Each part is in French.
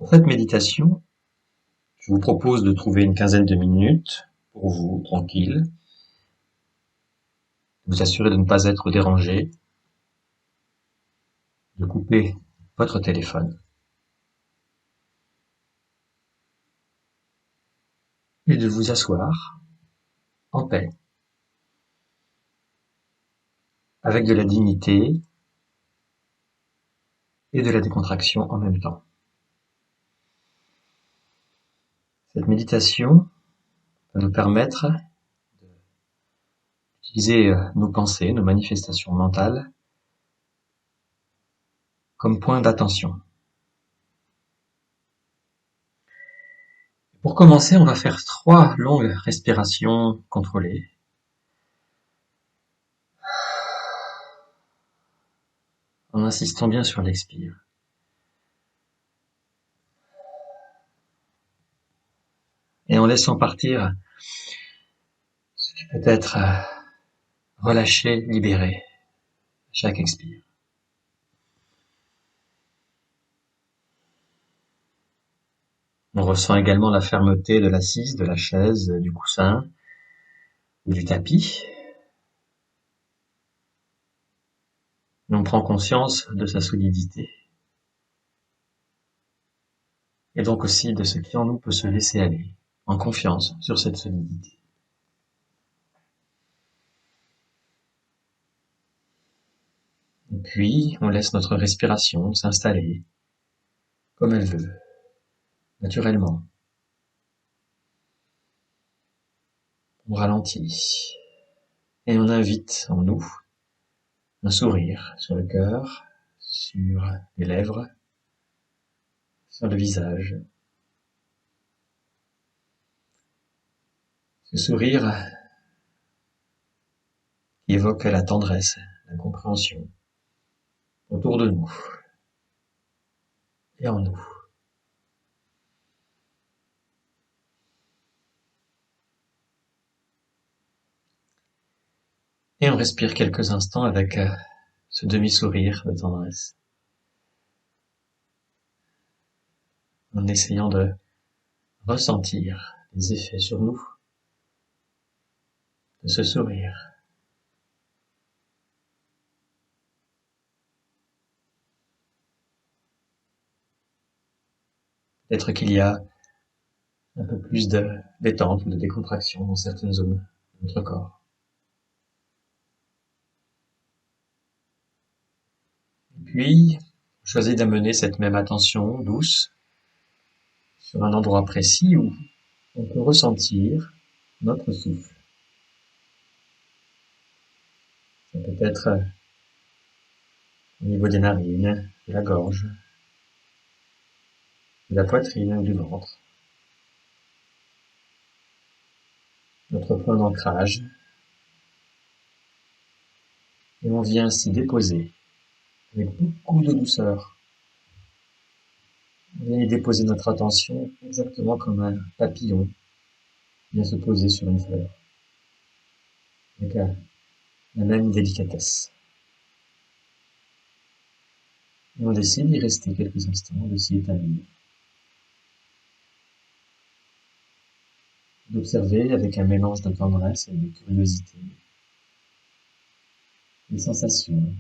Pour cette méditation, je vous propose de trouver une quinzaine de minutes pour vous, tranquille, vous assurer de ne pas être dérangé, de couper votre téléphone et de vous asseoir en paix, avec de la dignité et de la décontraction en même temps. Cette méditation va nous permettre d'utiliser nos pensées, nos manifestations mentales comme point d'attention. Pour commencer, on va faire 3 longues respirations contrôlées. En insistant bien sur l'expire. Et en laissant partir ce qui peut être relâché, libéré à chaque expire. On ressent également la fermeté de l'assise, de la chaise, du coussin ou du tapis. Et on prend conscience de sa solidité. Et donc aussi de ce qui en nous peut se laisser aller, en confiance sur cette solidité. Et puis, on laisse notre respiration s'installer comme elle veut, naturellement. On ralentit et on invite en nous un sourire sur le cœur, sur les lèvres, sur le visage. Ce sourire qui évoque la tendresse, la compréhension autour de nous et en nous. Et on respire quelques instants avec ce demi-sourire de tendresse, en essayant de ressentir les effets sur nous de ce sourire. Peut-être qu'il y a un peu plus de détente ou de décontraction dans certaines zones de notre corps. Et puis, on choisit d'amener cette même attention douce sur un endroit précis où on peut ressentir notre souffle. Ça peut être au niveau des narines, de la gorge, de la poitrine ou du ventre. Notre point d'ancrage. Et on vient s'y déposer avec beaucoup de douceur. On vient y déposer notre attention exactement comme un papillon vient se poser sur une fleur. Avec la même délicatesse. Et on décide d'y rester quelques instants, de s'y établir. D'observer avec un mélange de tendresse et de curiosité les sensations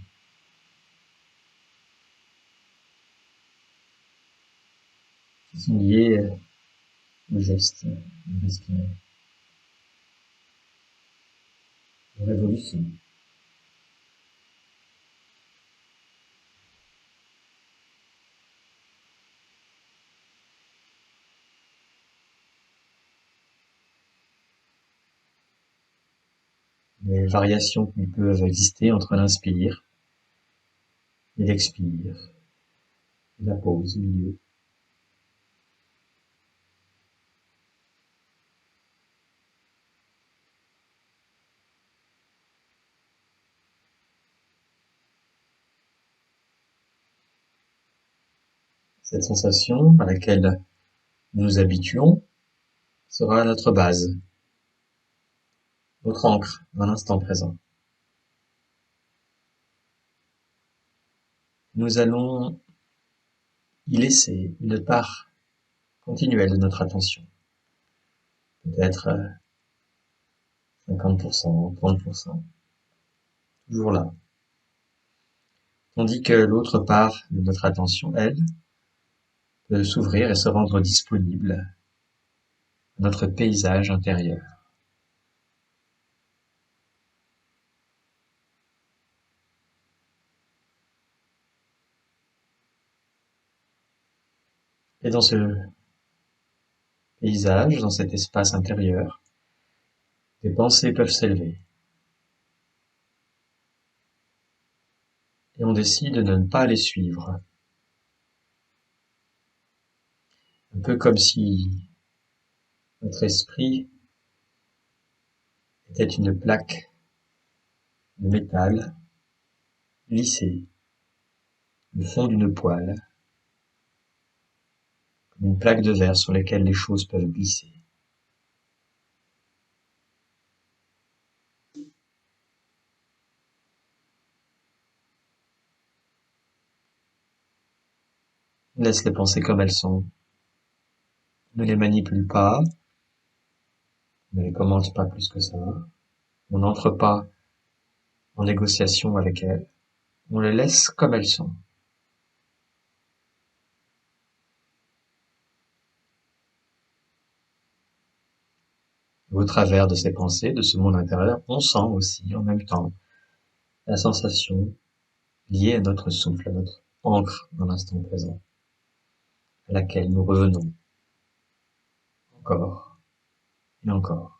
qui sont liées au geste de respirer, aux révolutions. Les variations qui peuvent exister entre l'inspire et l'expire, et la pause au milieu. Cette sensation à laquelle nous nous habituons sera notre base, notre ancre dans l'instant présent. Nous allons y laisser une part continuelle de notre attention. Peut-être 50%, 30%, toujours là. Tandis que l'autre part de notre attention, elle, peut s'ouvrir et se rendre disponible à notre paysage intérieur. Et dans ce paysage, dans cet espace intérieur, des pensées peuvent s'élever. Et on décide de ne pas les suivre. Un peu comme si notre esprit était une plaque de métal lissée, le fond d'une poêle, comme une plaque de verre sur laquelle les choses peuvent glisser. On laisse les pensées comme elles sont. On ne les manipule pas, on ne les commente pas plus que ça. On n'entre pas en négociation avec elles. On les laisse comme elles sont. Au travers de ces pensées, de ce monde intérieur, on sent aussi en même temps la sensation liée à notre souffle, à notre ancre dans l'instant présent, à laquelle nous revenons encore et encore.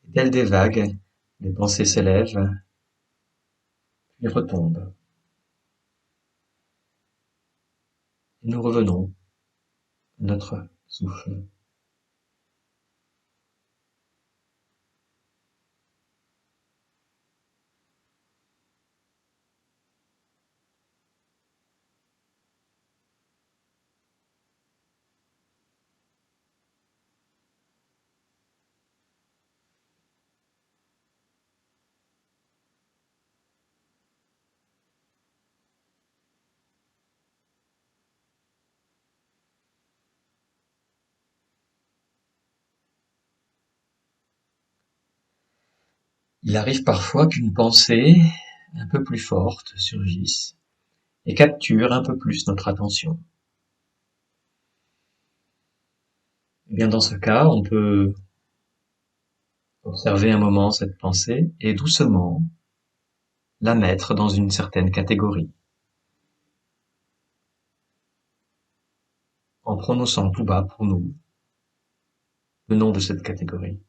Et telles des vagues, les pensées s'élèvent, puis retombent. Et nous revenons à notre souffle. Il arrive parfois qu'une pensée un peu plus forte surgisse et capture un peu plus notre attention. Et bien dans ce cas, on peut observer un moment cette pensée et doucement la mettre dans une certaine catégorie, en prononçant tout bas pour nous le nom de cette catégorie.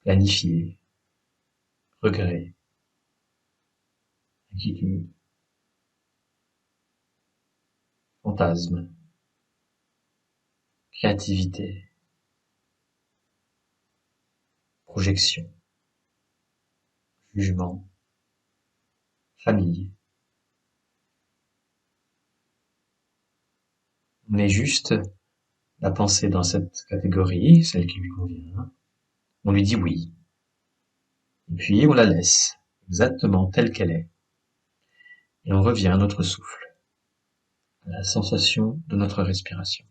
Planifier, regret, inquiétude, fantasme, créativité, projection, jugement, famille. On met juste la pensée dans cette catégorie, celle qui lui convient. On lui dit oui. Et puis on la laisse exactement telle qu'elle est. Et on revient à notre souffle, à la sensation de notre respiration.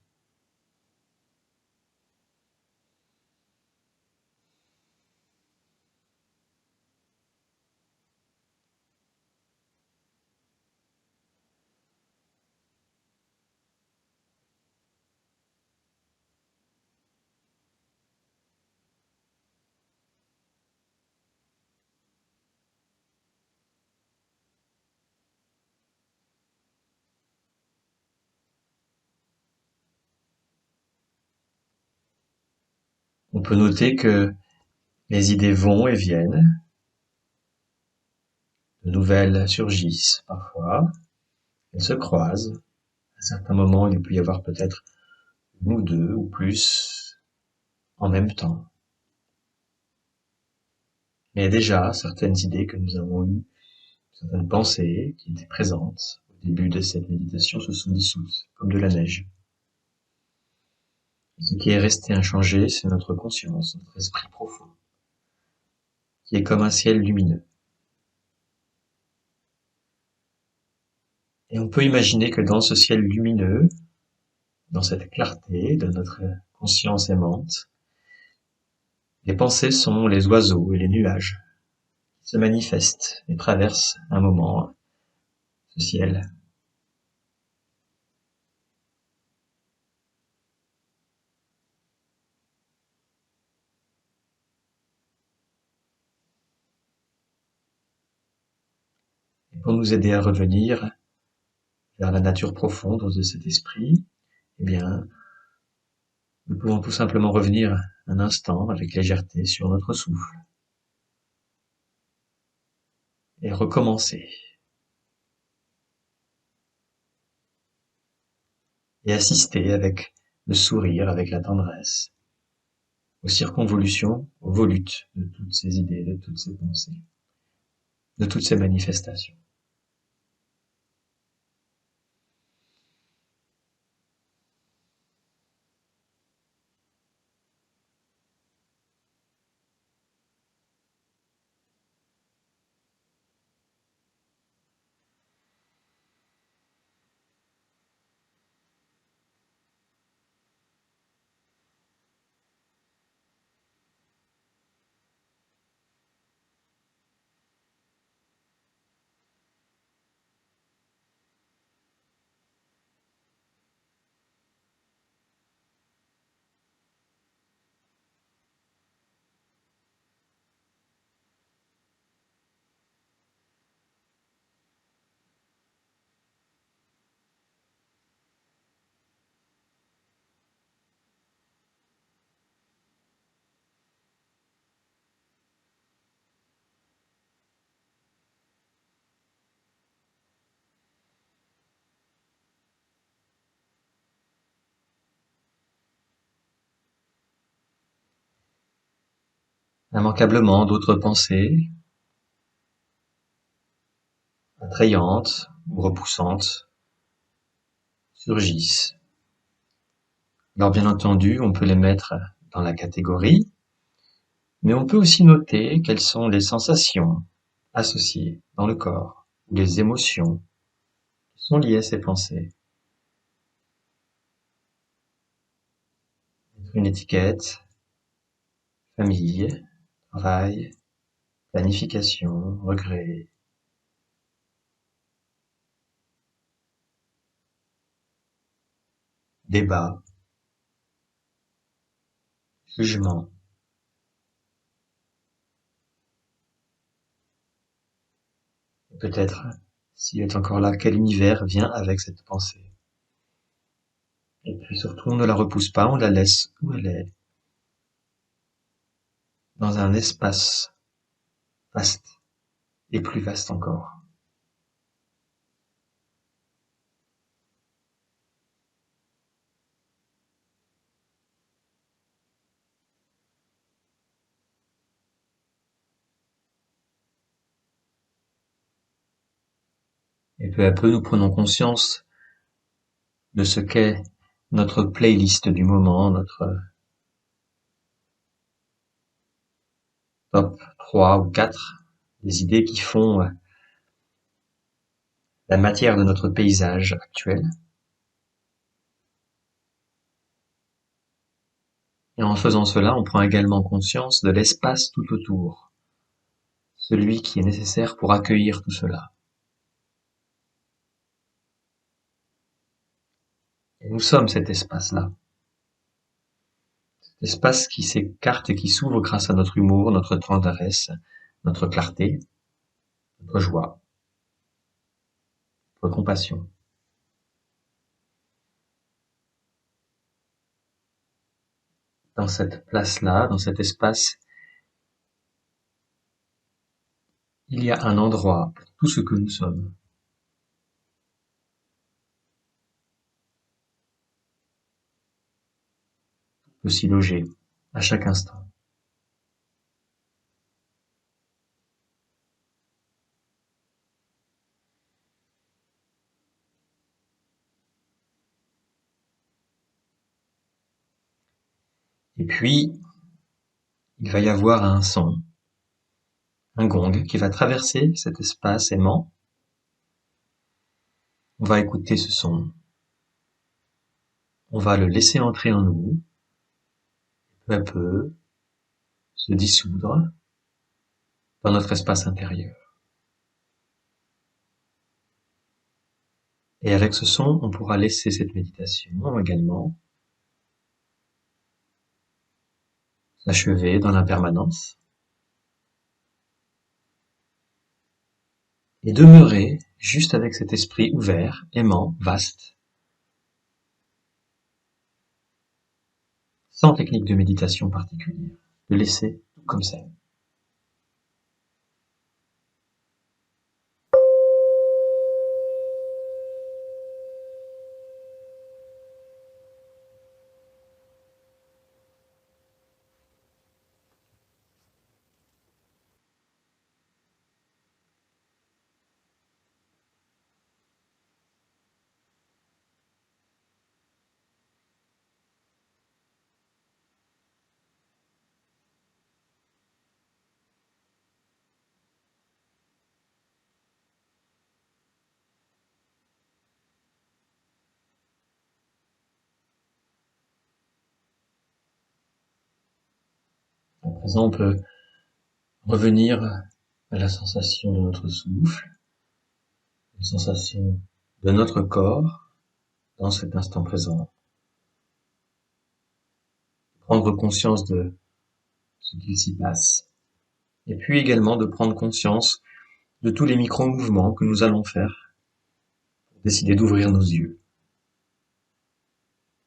On peut noter que les idées vont et viennent, de nouvelles surgissent parfois, elles se croisent. À certains moments, il peut y avoir peut-être une ou deux ou plus en même temps. Mais déjà, certaines idées que nous avons eues Certaines pensées qui étaient présentes au début de cette méditation se sont dissoutes, comme de la neige. Ce qui est resté inchangé, c'est notre conscience, notre esprit profond, qui est comme un ciel lumineux. Et on peut imaginer que dans ce ciel lumineux, dans cette clarté de notre conscience aimante, les pensées sont les oiseaux et les nuages qui se manifestent et traversent un moment ce ciel. Et pour nous aider à revenir vers la nature profonde de cet esprit, eh bien, nous pouvons tout simplement revenir un instant avec légèreté sur notre souffle et recommencer. Et assister avec le sourire, avec la tendresse, aux circonvolutions, aux volutes de toutes ces idées, de toutes ces pensées, de toutes ces manifestations. Immanquablement, d'autres pensées, attrayantes ou repoussantes, surgissent. Alors bien entendu, on peut les mettre dans la catégorie, mais on peut aussi noter quelles sont les sensations associées dans le corps, ou les émotions qui sont liées à ces pensées. Mettre une étiquette, famille, travail, planification, regret, débat, jugement. Et peut-être, s'il est encore là, quel univers vient avec cette pensée. Et puis surtout, on ne la repousse pas, on la laisse où elle est, dans un espace vaste et plus vaste encore. Et peu à peu, nous prenons conscience de ce qu'est notre playlist du moment, notre top 3 ou 4, des idées qui font la matière de notre paysage actuel. Et en faisant cela, on prend également conscience de l'espace tout autour, celui qui est nécessaire pour accueillir tout cela. Et nous sommes cet espace-là. Cet espace qui s'écarte et qui s'ouvre grâce à notre humour, notre tendresse, notre clarté, notre joie, notre compassion. Dans cette place-là, dans cet espace, il y a un endroit pour tout ce que nous sommes. On peut s'y loger à chaque instant. Et puis, il va y avoir un son, un gong qui va traverser cet espace aimant. On va écouter ce son. On va le laisser entrer en nous, peu à peu, se dissoudre dans notre espace intérieur. Et avec ce son, on pourra laisser cette méditation également s'achever dans l'impermanence et demeurer juste avec cet esprit ouvert, aimant, vaste, sans technique de méditation particulière. Le laisser tout comme ça. À présent, on peut revenir à la sensation de notre souffle, la sensation de notre corps dans cet instant présent. Prendre conscience de ce qu'il s'y passe. Et puis également de prendre conscience de tous les micro-mouvements que nous allons faire pour décider d'ouvrir nos yeux,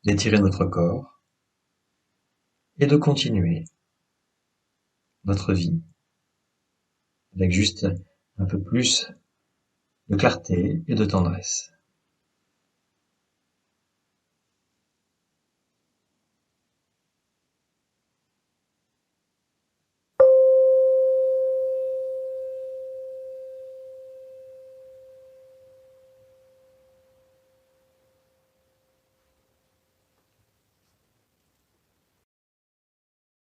d'étirer notre corps et de continuer notre vie avec juste un peu plus de clarté et de tendresse.